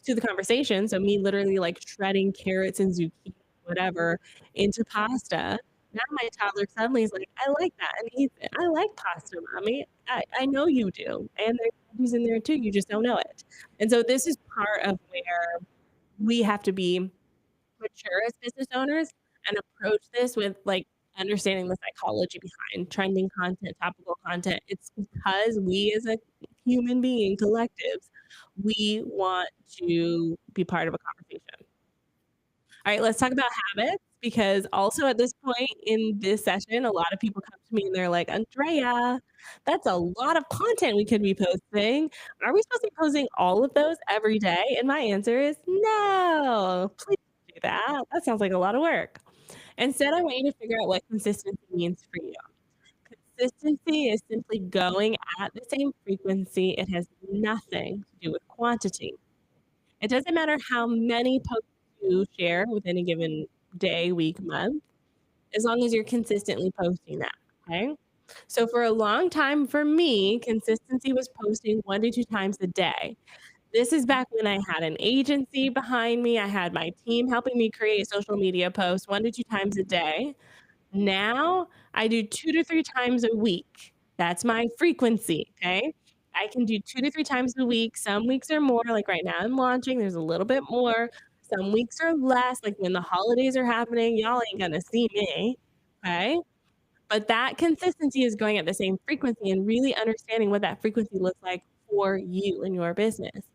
to the conversation, so me literally like shredding carrots and zucchini, whatever, into pasta, now my toddler suddenly is like, I like that and eats it. I like pasta, mommy. I know you do. And there's veggies in there too. You just don't know it. And so this is part of where we have to be mature as business owners and approach this with like understanding the psychology behind trending content, topical content. It's because we as a human being collectives, we want to be part of a conversation. All right, let's talk about habits because also at this point in this session, a lot of people come to me and they're like, Andrea, that's a lot of content we could be posting. Are we supposed to be posting all of those every day? And my answer is no, please don't do that. That sounds like a lot of work. Instead, I want you to figure out what consistency means for you. Consistency is simply going at the same frequency. It has nothing to do with quantity. It doesn't matter how many posts you share within a given day, week, month, as long as you're consistently posting that. Okay. So for a long time for me, consistency was posting 1 to 2 times a day. This is back when I had an agency behind me. I had my team helping me create social media posts 1 to 2 times a day. Now I do 2 to 3 times a week. That's my frequency. Okay. I can do 2 to 3 times a week. Some weeks are more, like right now I'm launching, there's a little bit more. Some weeks are less, like when the holidays are happening, y'all ain't gonna see me. Okay. But that consistency is going at the same frequency and really understanding what that frequency looks like for you and your business.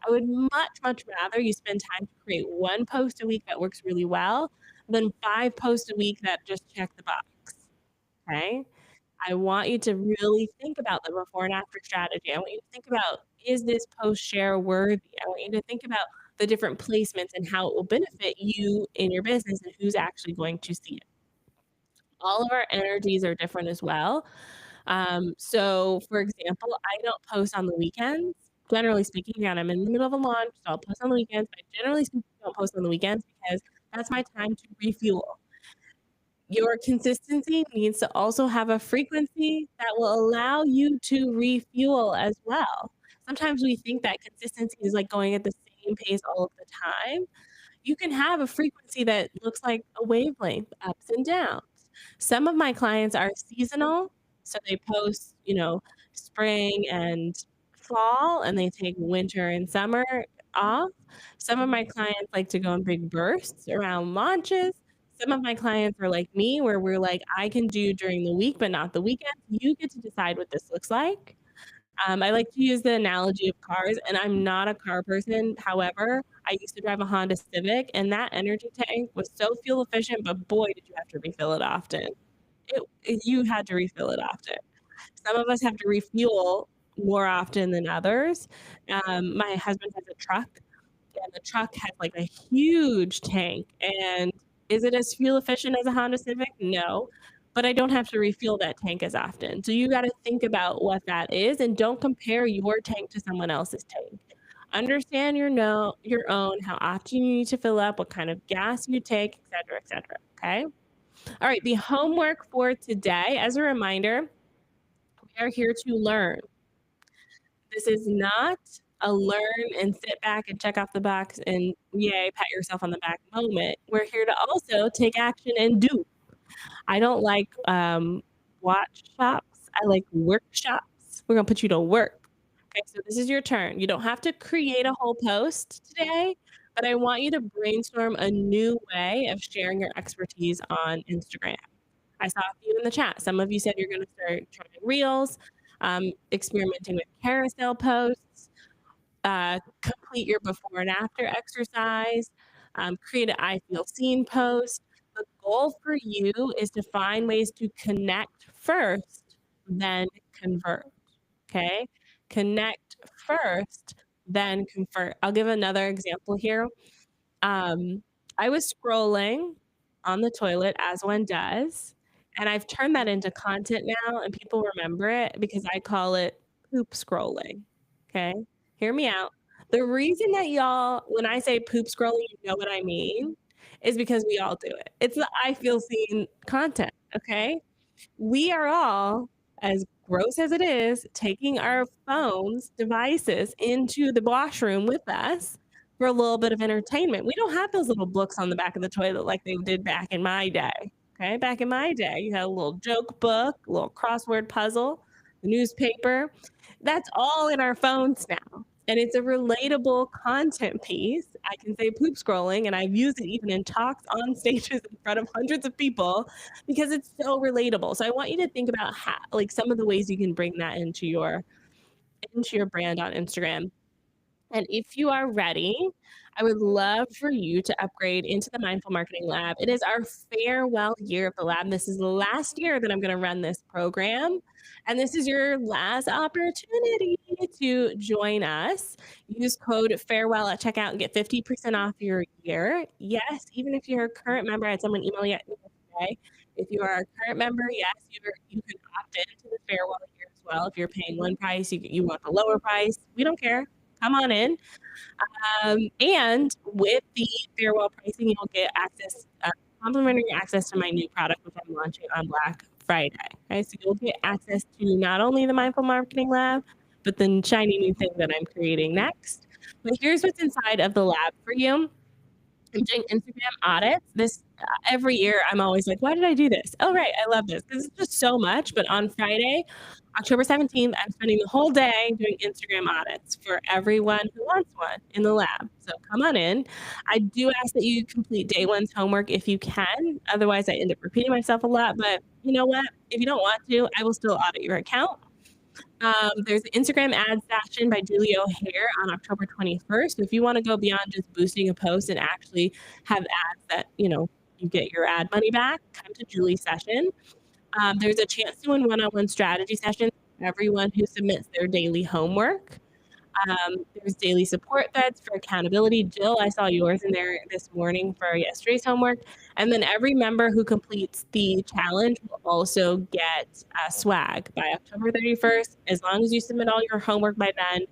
I would much, much rather you spend time to create 1 post a week that works really well than 5 posts a week that just check the box. Okay. I want you to really think about the before and after strategy. I want you to think about, is this post share worthy? I want you to think about the different placements and how it will benefit you in your business and who's actually going to see it. All of our energies are different as well. So, for example, I don't post on the weekends. Generally speaking, again, I'm in the middle of a launch, so I'll post on the weekends, but generally speaking, I don't post on the weekends because that's my time to refuel. Your consistency needs to also have a frequency that will allow you to refuel as well. Sometimes we think that consistency is like going at the same pace all of the time. You can have a frequency that looks like a wavelength, ups and downs. Some of my clients are seasonal, so they post, spring and fall, and they take winter and summer off. Some of my clients like to go in big bursts around launches. Some of my clients are like me, where we're like, I can do during the week, but not the weekend. You get to decide what this looks like. I like to use the analogy of cars, and I'm not a car person. However, I used to drive a Honda Civic, and that energy tank was so fuel efficient, but boy, did you have to refill it often. You had to refill it often. Some of us have to refuel more often than others. My husband has a truck, and the truck has like a huge tank. And is it as fuel efficient as a Honda Civic? No, but I don't have to refuel that tank as often. So you got to think about what that is, and don't compare your tank to someone else's tank. Understand your own, how often you need to fill up, what kind of gas you take, et cetera, et cetera. Okay. All right. The homework for today, as a reminder, we are here to learn. This is not a learn and sit back and check off the box and yay, pat yourself on the back moment. We're here to also take action and do. I don't like watch shops. I like workshops. We're gonna put you to work. Okay, so this is your turn. You don't have to create a whole post today, but I want you to brainstorm a new way of sharing your expertise on Instagram. I saw a few in the chat. Some of you said you're gonna start trying reels, experimenting with carousel posts, complete your before and after exercise, create an I feel seen post. The goal for you is to find ways to connect first, then convert. Okay. Connect first, then convert. I'll give another example here. Um, I was scrolling on the toilet as one does, and I've turned that into content now, and people remember it because I call it poop scrolling. Okay. Hear me out. The reason that y'all, when I say poop scrolling, you know what I mean, is because we all do it. It's the I feel seen content. Okay. We are all, as gross as it is, taking our phones, devices into the washroom with us for a little bit of entertainment. We don't have those little books on the back of the toilet like they did back in my day. Okay, back in my day, you had a little joke book, a little crossword puzzle, the newspaper. That's all in our phones now. And it's a relatable content piece. I can say poop scrolling, and I've used it even in talks on stages in front of hundreds of people because it's so relatable. So I want you to think about how, like, some of the ways you can bring that into your brand on Instagram. And if you are ready, I would love for you to upgrade into the Mindful Marketing Lab. It is our farewell year of the lab. This is the last year that I'm going to run this program. And this is your last opportunity to join us. Use code farewell at checkout and get 50% off your year. Yes, even if you're a current member, I had someone email you today. If you are a current member, yes, you can opt into the farewell year as well. If you're paying one price, you want the lower price. We don't care. Come on in. And with the farewell pricing, you'll get access, complimentary access to my new product, which I'm launching on Black Friday. Okay, so you'll get access to not only the Mindful Marketing Lab, but the shiny new thing that I'm creating next. But here's what's inside of the lab for you. I'm doing Instagram audits. This every year, I'm always like, why did I do this? Oh, right, I love this because it's just so much. But on Friday, October 17th, I'm spending the whole day doing Instagram audits for everyone who wants one in the lab. So come on in. I do ask that you complete day one's homework if you can. Otherwise, I end up repeating myself a lot. But you know what? If you don't want to, I will still audit your account. There's an Instagram ad session by Julie O'Hare on October 21st. So if you want to go beyond just boosting a post and actually have ads that, you get your ad money back, come to Julie's session. There's a chance to win one-on-one strategy sessions for everyone who submits their daily homework. There's daily support threads for accountability. Jill, I saw yours in there this morning for yesterday's homework. And then every member who completes the challenge will also get swag by October 31st. As long as you submit all your homework by then,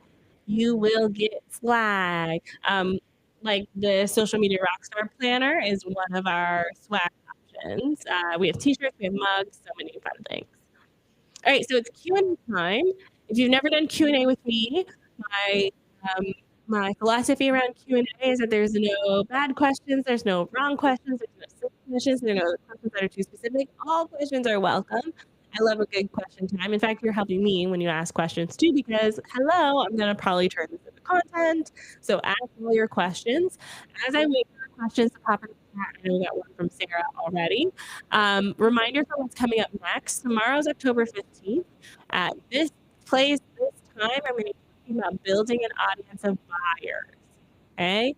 you will get swag. Like the social media rockstar planner is one of our swag options. We have t-shirts, we have mugs, so many fun things. All right, so it's Q&A time. If you've never done Q&A with me, my um, my philosophy around Q&A is that there's no bad questions, there's no wrong questions, there's no silly questions, there are no questions that are too specific. All questions are welcome. I love a good question time. In fact, you're helping me when you ask questions too, because hello, I'm gonna probably turn this into content. So ask all your questions. As I wait for the questions to pop in the chat, I know we got one from Sarah already. Reminder for what's coming up next. Tomorrow's October 15th. At this place, this time, I'm going to be talking about building an audience of buyers. Okay?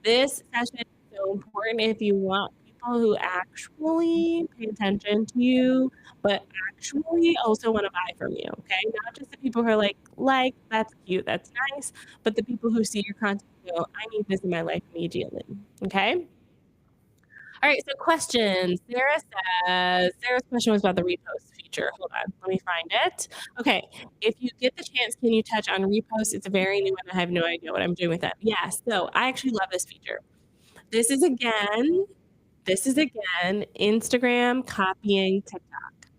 This session is so important if you want people who actually pay attention to you, but actually also want to buy from you. Okay? Not just the people who are like, that's cute, that's nice, but the people who see your content and go, I need this in my life immediately. Okay? All right, so questions. Sarah's question was about the repost feature. Hold on, let me find it. Okay, if you get the chance, can you touch on repost? It's a very new one. I have no idea what I'm doing with that. Yeah, so I actually love this feature. This is again Instagram copying TikTok.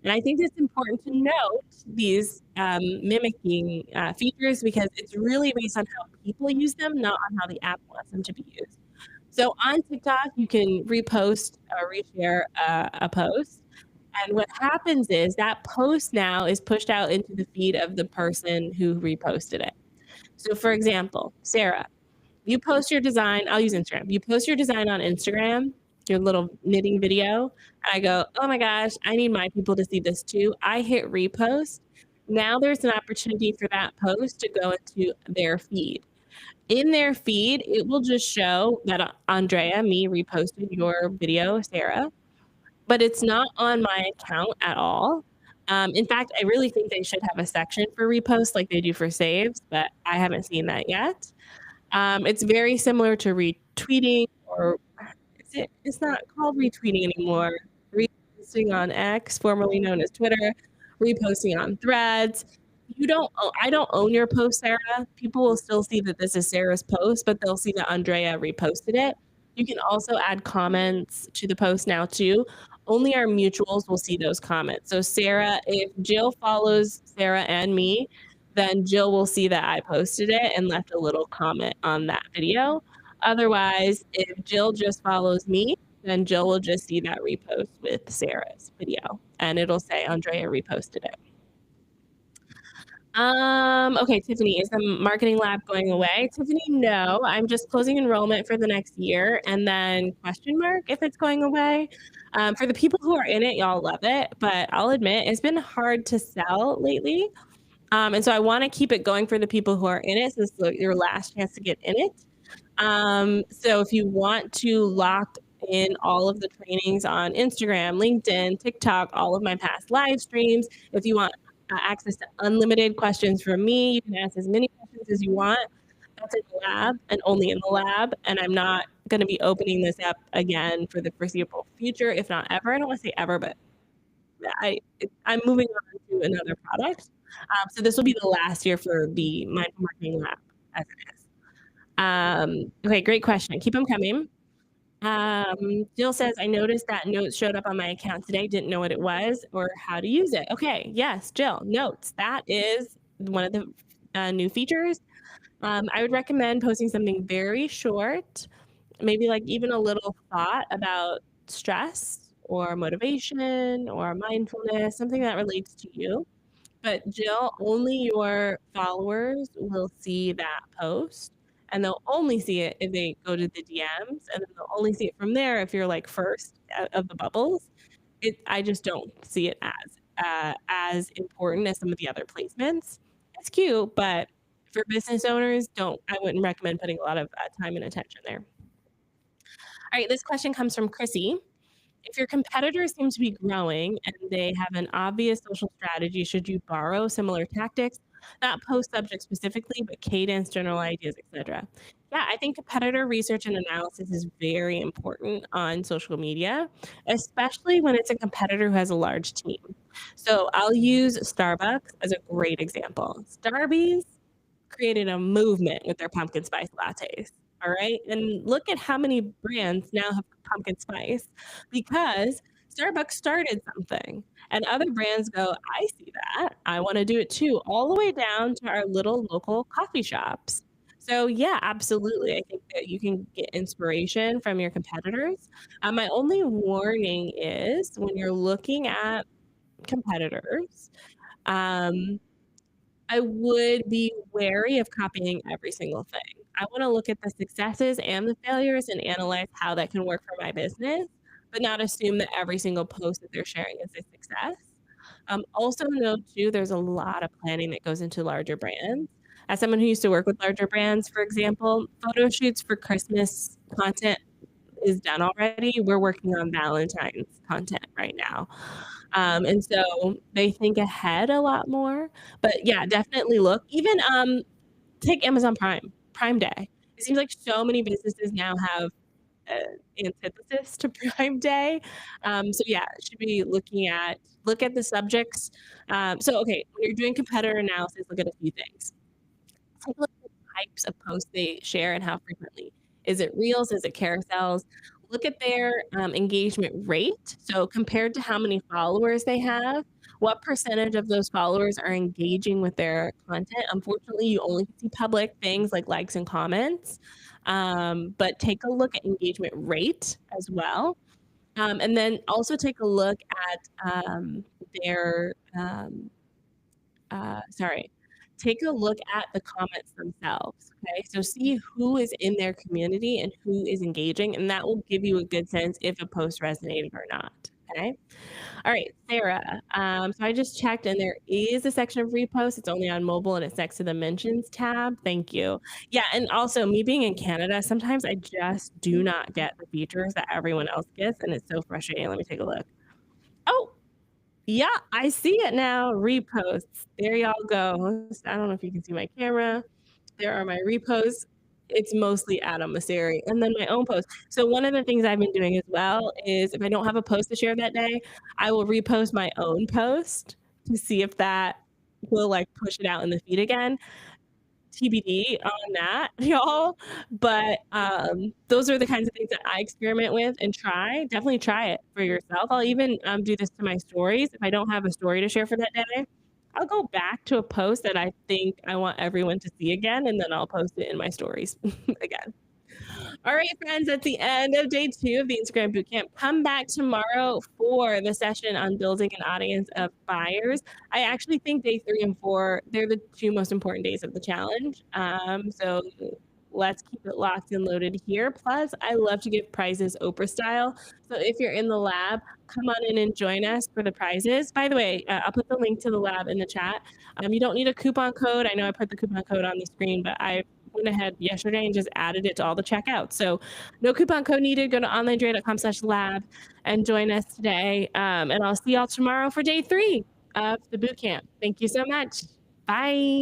And I think it's important to note these mimicking features because it's really based on how people use them, not on how the app wants them to be used. So on TikTok, you can repost or reshare a post. And what happens is that post now is pushed out into the feed of the person who reposted it. So for example, Sarah, you post your design, I'll use Instagram. You post your design on Instagram, your little knitting video, and I go, oh my gosh, I need my people to see this too. I hit repost. Now there's an opportunity for that post to go into their feed. In their feed, it will just show that Andrea, me, reposted your video, Sarah, but it's not on my account at all. In fact, I really think they should have a section for reposts like they do for saves, but I haven't seen that yet. It's very similar to retweeting, or it's not called retweeting anymore. Reposting on X, formerly known as Twitter, reposting on Threads. I don't own your post, Sarah. People will still see that this is Sarah's post, but they'll see that Andrea reposted it. You can also add comments to the post now too. Only our mutuals will see those comments. So Sarah, if Jill follows Sarah and me, then Jill will see that I posted it and left a little comment on that video. Otherwise, if Jill just follows me, then Jill will just see that repost with Sarah's video and it'll say Andrea reposted it. Okay, Tiffany, is the marketing lab going away? Tiffany, no, I'm just closing enrollment for the next year and then question mark if it's going away. For the people who are in it, y'all love it, but I'll admit it's been hard to sell lately. And so I want to keep it going for the people who are in it since it's your last chance to get in it. So if you want to lock in all of the trainings on Instagram, LinkedIn, TikTok, all of my past live streams, if you want access to unlimited questions from me, you can ask as many questions as you want. That's in the lab and only in the lab. And I'm not going to be opening this up again for the foreseeable future, if not ever. I don't want to say ever, but I'm moving on to another product. So this will be the last year for the Mindful Marketing Lab as it is. Okay, great question. Keep them coming. Jill says, I noticed that notes showed up on my account today. Didn't know what it was or how to use it. Okay, yes, Jill, notes. That is one of the new features. I would recommend posting something very short, maybe like even a little thought about stress or motivation or mindfulness, something that relates to you. But Jill, only your followers will see that post and they'll only see it if they go to the DMs and then they'll only see it from there if you're like first of the bubbles. I just don't see it as important as some of the other placements. It's cute, but for business owners, I wouldn't recommend putting a lot of time and attention there. All right, this question comes from Chrissy. If your competitors seem to be growing and they have an obvious social strategy, should you borrow similar tactics? not post subject specifically, but cadence, general ideas, etc. Yeah, I think competitor research and analysis is very important on social media, especially when it's a competitor who has a large team. So I'll use Starbucks as a great example. Starbucks created a movement with their pumpkin spice lattes. All right. And look at how many brands now have pumpkin spice because Starbucks started something and other brands go, I see that. I want to do it too, all the way down to our little local coffee shops. So, yeah, absolutely. I think that you can get inspiration from your competitors. My only warning is when you're looking at competitors, um, I would be wary of copying every single thing. I wanna look at the successes and the failures and analyze how that can work for my business, but not assume that every single post that they're sharing is a success. Also note too, there's a lot of planning that goes into larger brands. As someone who used to work with larger brands, for example, photo shoots for Christmas content is done already. We're working on Valentine's content right now. And so they think ahead a lot more. But yeah, definitely look. Even take Amazon Prime, Prime Day. It seems like so many businesses now have antithesis to Prime Day. So yeah, should be look at the subjects. So okay, when you're doing competitor analysis, look at a few things. Take a look at the types of posts they share and how frequently. Is it reels? Is it carousels? Look at their engagement rate. So compared to how many followers they have, what percentage of those followers are engaging with their content? Unfortunately, you only can see public things like likes and comments, but take a look at engagement rate as well. And then also take a look at their sorry, take a look at the comments themselves. Okay. So see who is in their community and who is engaging, and that will give you a good sense if a post resonated or not. Okay. All right, Sarah. So I just checked and there is a section of reposts. It's only on mobile and it's next to the mentions tab. Thank you. Yeah. And also, me being in Canada, sometimes I just do not get the features that everyone else gets. And it's so frustrating. Let me take a look. Oh, yeah, I see it now. Reposts. There y'all go. I don't know if you can see my camera. There are my reposts. It's mostly Adam Masseri and then my own post. So one of the things I've been doing as well is if I don't have a post to share that day, I will repost my own post to see if that will like push it out in the feed again. TBD on that, y'all. But those are the kinds of things that I experiment with and try. Definitely try it for yourself. I'll even do this to my stories. If I don't have a story to share for that day, I'll go back to a post that I think I want everyone to see again, and then I'll post it in my stories again. All right, friends, that's the end of day 2 of the Instagram Bootcamp. Come back tomorrow for the session on building an audience of buyers. I actually think day 3 and 4, they're the 2 most important days of the challenge. So let's keep it locked and loaded here. Plus, I love to give prizes Oprah style. So if you're in the lab, come on in and join us for the prizes. By the way, I'll put the link to the lab in the chat. You don't need a coupon code. I know I put the coupon code on the screen, but I went ahead yesterday and just added it to all the checkouts. So no coupon code needed. Go to onlinedrea.com/lab and join us today. And I'll see y'all tomorrow for day 3 of the boot camp. Thank you so much. Bye.